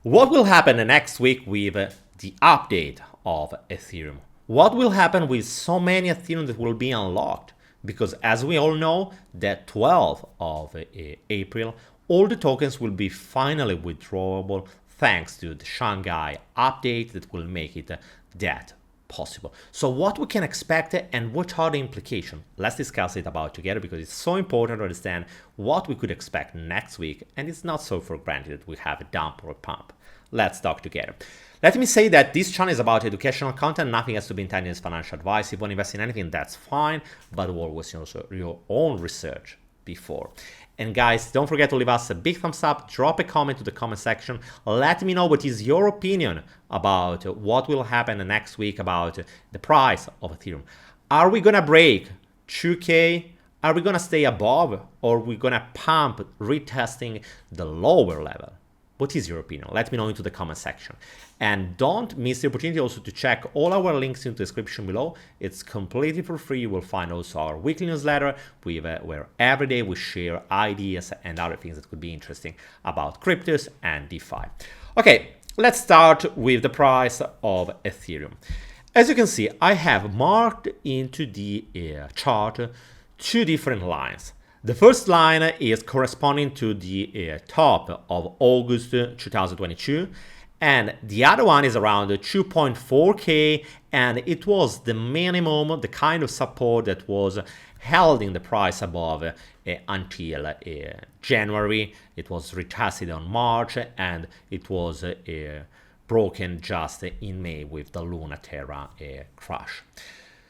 What will happen next week with the update of Ethereum? What will happen with so many Ethereum that will be unlocked? Because as we all know, that 12th of April, all the tokens will be finally withdrawable thanks to the Shanghai update that will make it that possible. So what we can expect and what are the implications? Let's discuss it about together because it's so important to understand what we could expect next week, and it's not so for granted that we have a dump or a pump. Let's talk together. Let me say that this channel is about educational content. Nothing has to be intended as financial advice. If you want to invest in anything, that's fine, but always also your own research before. And guys, don't forget to leave us a big thumbs up, drop a comment to the comment section. Let me know what is your opinion about what will happen next week about the price of Ethereum. Are we gonna break 2K? Are we gonna stay above, or are we gonna pump retesting the lower level? What is your opinion? Let me know into the comment section. And don't miss the opportunity also to check all our links in the description below. It's completely for free. You will find also our weekly newsletter where every day we share ideas and other things that could be interesting about cryptos and DeFi. Okay, let's start with the price of Ethereum. As you can see, I have marked into the chart two different lines. The first line is corresponding to the top of August 2022, and the other one is around 2.4K, and it was the minimum, the kind of support that was held in the price above until January. It was retested on March, and it was broken just in May with the Luna Terra crash.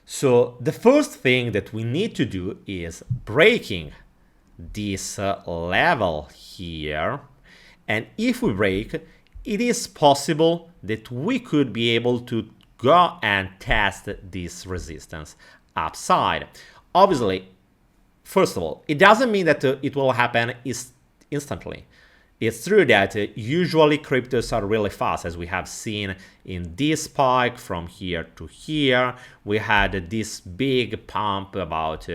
So the first thing that we need to do is breaking this level here, and if we break, it is possible that we could be able to go and test this resistance upside. Obviously, first of all, it doesn't mean that it will happen instantly. It's true that usually cryptos are really fast, as we have seen in this spike from here to here. We had this big pump about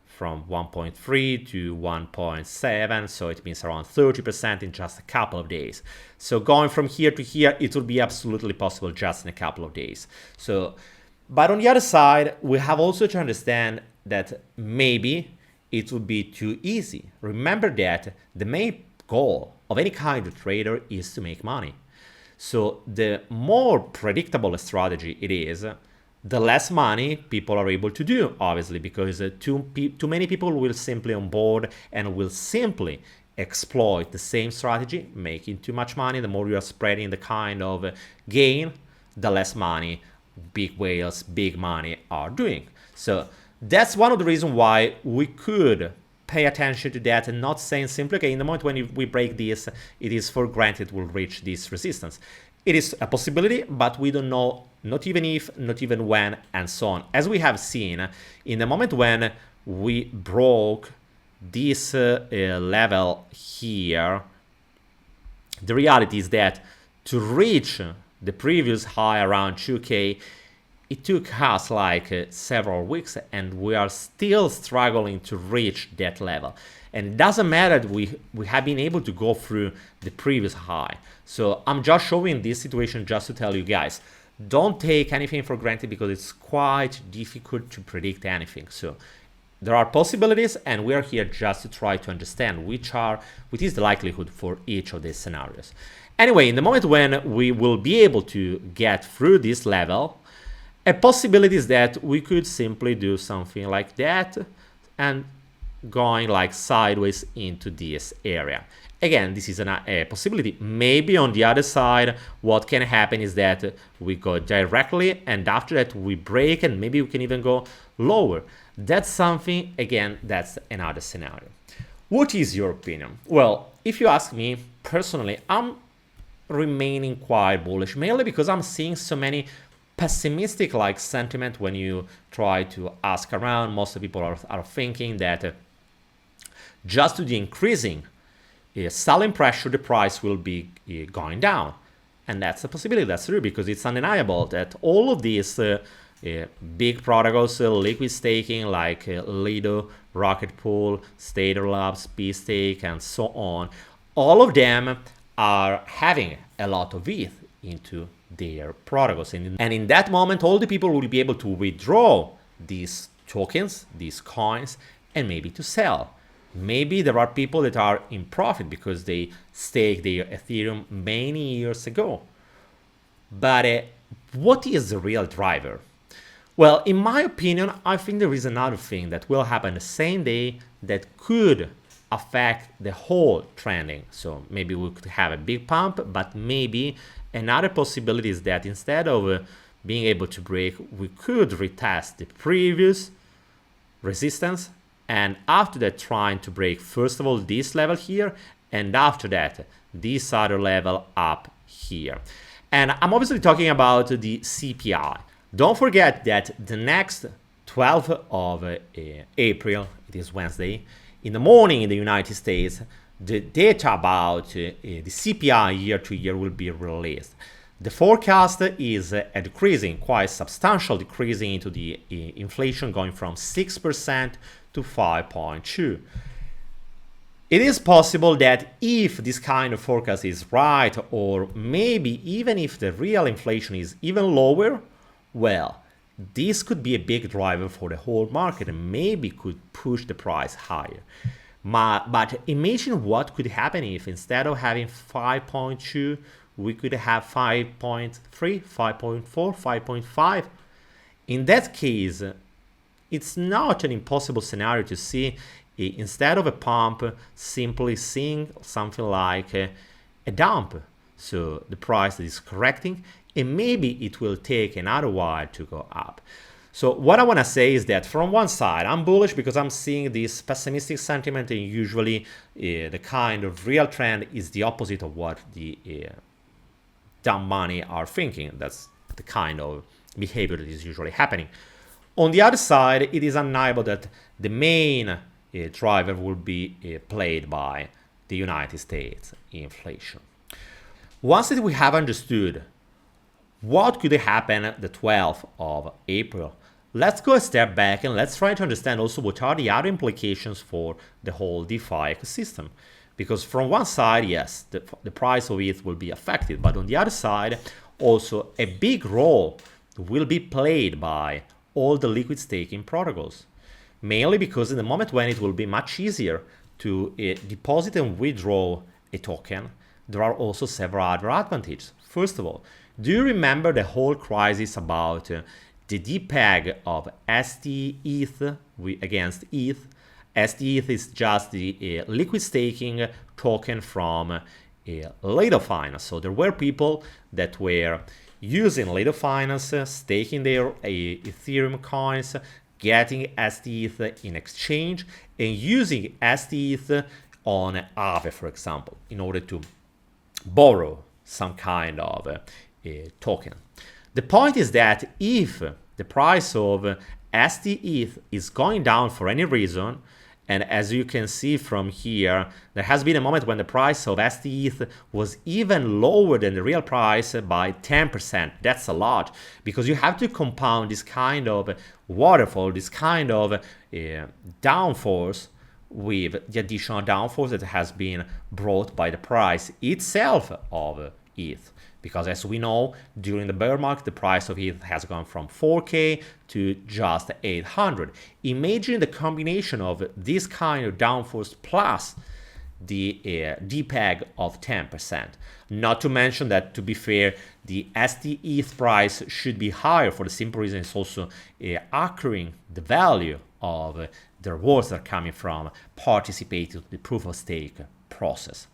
from 1.3 to 1.7, so it means around 30% in just a couple of days. So going from here to here, it will be absolutely possible just in a couple of days. So, but on the other side, we have also to understand that maybe it would be too easy. Remember that the main goal of any kind of trader is to make money. So the more predictable a strategy it is, the less money people are able to do, obviously, because too many people will simply onboard and will simply exploit the same strategy, making too much money. The more you are spreading the kind of gain, the less money big whales, big money are doing. So that's one of the reasons why we could pay attention to that and not saying simply, okay, in the moment when we break this, it is for granted we'll reach this resistance. It is a possibility, but we don't know, not even if, not even when, and so on. As we have seen, in the moment when we broke this level here, the reality is that to reach the previous high around 2K, it took us like several weeks, and we are still struggling to reach that level. And it doesn't matter that we have been able to go through the previous high. So I'm just showing this situation just to tell you guys, don't take anything for granted because it's quite difficult to predict anything. So there are possibilities, and we are here just to try to understand which is the likelihood for each of these scenarios. Anyway, in the moment when we will be able to get through this level, a possibility is that we could simply do something like that and going like sideways into this area. Again, this is a possibility. Maybe on the other side, what can happen is that we go directly, and after that we break, and maybe we can even go lower. That's something, again, that's another scenario. What is your opinion? Well, if you ask me personally, I'm remaining quite bullish, mainly because I'm seeing so many pessimistic like sentiment when you try to ask around. Most of the people are thinking that just to the increasing selling pressure, the price will be going down. And that's a possibility. That's true, because it's undeniable that all of these big protocols, liquid staking like Lido, Rocket Pool, Stater Labs, P-Stake, and so on, all of them are having a lot of ETH into their protocols. And in that moment, all the people will be able to withdraw these tokens, these coins, and maybe to sell. Maybe there are people that are in profit because they staked their Ethereum many years ago. But what is the real driver? Well, in my opinion, I think there is another thing that will happen the same day that could affect the whole trending. So maybe we could have a big pump, but maybe another possibility is that instead of being able to break, we could retest the previous resistance, and after that trying to break first of all this level here, and after that this other level up here. And I'm obviously talking about the CPI. Don't forget that the next 12th of April, it is Wednesday, in the morning in the United States, the data about the CPI year to year will be released. The forecast is a decreasing, quite substantial decreasing into the inflation, going from 6% to 5.2%. It is possible that if this kind of forecast is right, or maybe even if the real inflation is even lower, well, this could be a big driver for the whole market and maybe could push the price higher. But imagine what could happen if instead of having 5.2, we could have 5.3, 5.4, 5.5. In that case, it's not an impossible scenario to see, instead of a pump, simply seeing something like a dump. So the price is correcting, and maybe it will take another while to go up. So what I want to say is that from one side, I'm bullish because I'm seeing this pessimistic sentiment, and usually the kind of real trend is the opposite of what the dumb money are thinking. That's the kind of behavior that is usually happening. On the other side, it is undeniable that the main driver will be played by the United States inflation. Once that we have understood what could happen the 12th of April, let's go a step back and let's try to understand also what are the other implications for the whole DeFi ecosystem. Because from one side, yes, the price of ETH will be affected, but on the other side, also a big role will be played by all the liquid staking protocols. Mainly because in the moment when it will be much easier to deposit and withdraw a token, there are also several other advantages. First of all, do you remember the whole crisis about the depeg of STETH against ETH? STETH is just the liquid staking token from Lido Finance. So there were people that were using Lido Finance, staking their Ethereum coins, getting STETH in exchange, and using STETH on Aave, for example, in order to borrow some kind of token. The point is that if the price of STETH is going down for any reason, and as you can see from here, there has been a moment when the price of STETH was even lower than the real price by 10%. That's a lot, because you have to compound this kind of waterfall, this kind of downforce with the additional downforce that has been brought by the price itself of ETH. Because as we know, during the bear market, the price of ETH has gone from 4K to just 800. Imagine the combination of this kind of downforce plus the depeg of 10%. Not to mention that, to be fair, the STETH price should be higher for the simple reason it's also accruing the value of the rewards that are coming from participating in the proof of stake process.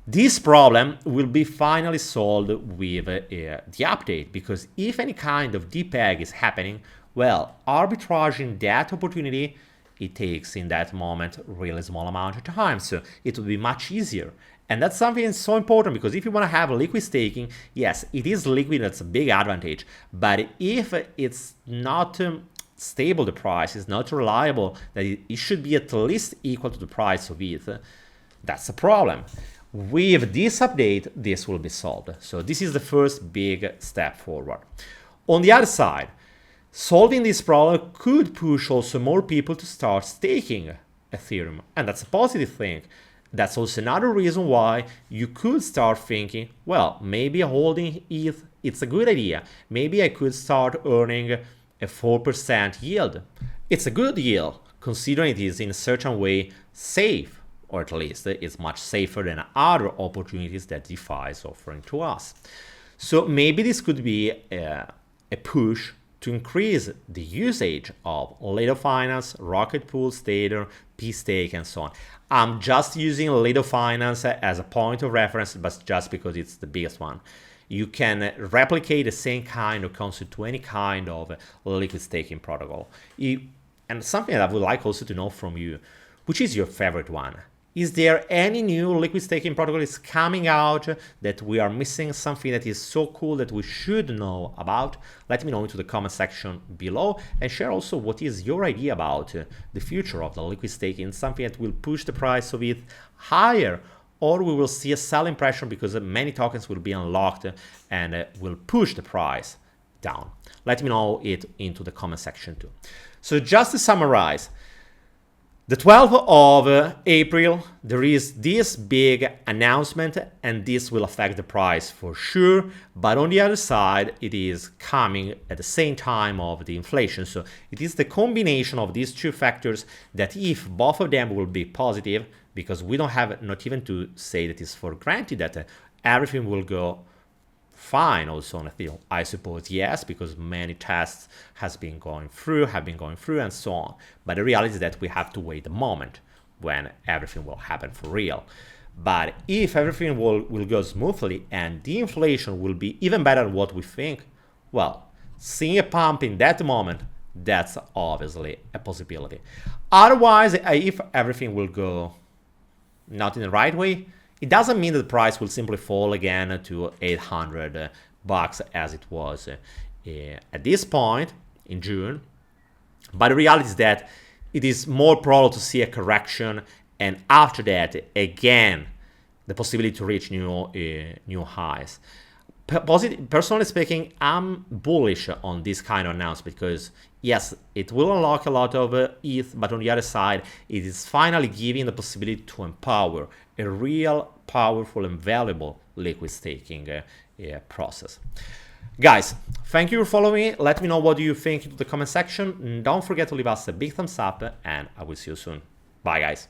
This problem will be finally solved with the update, because if any kind of depeg is happening, well, arbitraging that opportunity, it takes in that moment a really small amount of time, so it will be much easier. And that's something that's so important, because if you want to have liquid staking, yes, it is liquid, that's a big advantage, but if it's not stable, the price is not reliable, that it should be at least equal to the price of ETH, that's a problem. With this update, this will be solved. So this is the first big step forward. On the other side, solving this problem could push also more people to start staking Ethereum. And that's a positive thing. That's also another reason why you could start thinking, well, maybe holding ETH, it's a good idea. Maybe I could start earning a 4% yield. It's a good yield, considering it is in a certain way safe, or at least it's much safer than other opportunities that DeFi is offering to us. So maybe this could be a push to increase the usage of Lido Finance, Rocket Pool, Stader, P-Stake, and so on. I'm just using Lido Finance as a point of reference, but just because it's the biggest one. You can replicate the same kind of concept to any kind of liquid staking protocol. And something that I would like also to know from you, which is your favorite one? Is there any new liquid staking protocol is coming out that we are missing, something that is so cool that we should know about? Let me know into the comment section below, and share also what is your idea about the future of the liquid staking, something that will push the price of it higher, or we will see a selling pressure because many tokens will be unlocked and will push the price down. Let me know it into the comment section too. So just to summarize, the 12th of April, there is this big announcement, and this will affect the price for sure. But on the other side, it is coming at the same time of the inflation. So it is the combination of these two factors that, if both of them will be positive, because we don't have not even to say that it's for granted that everything will go fine also on Ethereum. I suppose yes, because many tests have been going through, and so on. But the reality is that we have to wait the moment when everything will happen for real. But if everything will go smoothly and the inflation will be even better than what we think, well, seeing a pump in that moment, that's obviously a possibility. Otherwise, if everything will go not in the right way, it doesn't mean that the price will simply fall again to $800 as it was at this point in June. But the reality is that it is more probable to see a correction, and after that, again, the possibility to reach new highs. Personally speaking, I'm bullish on this kind of announcement because, yes, it will unlock a lot of ETH, but on the other side, it is finally giving the possibility to empower a real powerful and valuable liquid staking process. Guys, thank you for following me. Let me know what you think in the comment section. Don't forget to leave us a big thumbs up, and I will see you soon. Bye, guys.